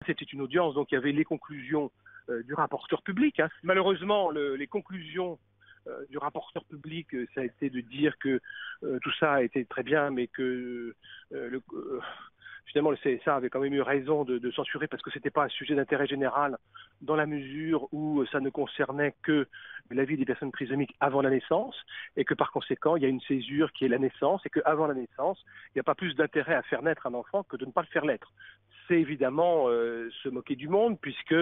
C'était une audience, donc il y avait les conclusions du rapporteur public. Malheureusement, les conclusions du rapporteur public, ça a été de dire que tout ça a été très bien, mais que finalement le CSA avait quand même eu raison de censurer parce que c'était pas un sujet d'intérêt général dans la mesure où ça ne concernait que la vie des personnes trisomiques avant la naissance et que par conséquent il y a une césure qui est la naissance et qu'avant la naissance il n'y a pas plus d'intérêt à faire naître un enfant que de ne pas le faire naître. C'est évidemment se moquer du monde puisque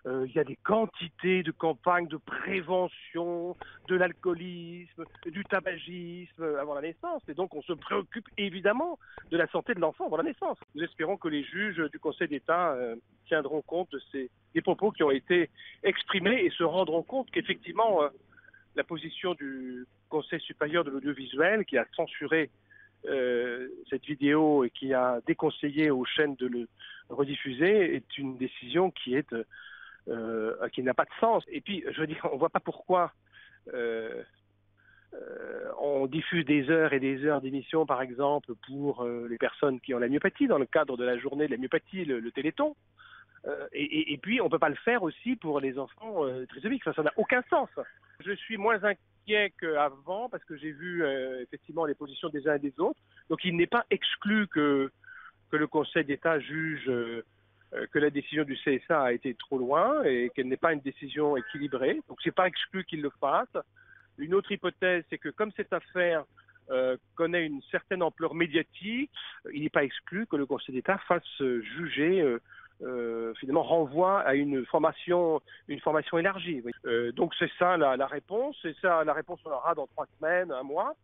il y a des quantités de campagnes de prévention de l'alcoolisme, du tabagisme avant la naissance. Et donc, on se préoccupe évidemment de la santé de l'enfant avant la naissance. Nous espérons que les juges du Conseil d'État tiendront compte des propos qui ont été exprimés et se rendront compte qu'effectivement, la position du Conseil supérieur de l'audiovisuel qui a censuré cette vidéo et qui a déconseillé aux chaînes de le rediffuser est une décision qui n'a pas de sens. Et puis, je veux dire, on ne voit pas pourquoi on diffuse des heures et des heures d'émissions, par exemple, pour les personnes qui ont la myopathie, dans le cadre de la journée de la myopathie, le Téléthon. Et puis, on ne peut pas le faire aussi pour les enfants trisomiques. Ça n'a aucun sens. Je suis moins inquiet qu'avant parce que j'ai vu effectivement les positions des uns et des autres. Donc, il n'est pas exclu que le Conseil d'État juge que la décision du CSA a été trop loin et qu'elle n'est pas une décision équilibrée. Donc, c'est pas exclu qu'il le fasse. Une autre hypothèse, c'est que comme cette affaire connaît une certaine ampleur médiatique, il n'est pas exclu que le Conseil d'État fasse juger, finalement renvoie à une formation élargie. Donc c'est ça la réponse, et ça la réponse on aura dans 3 semaines, un mois.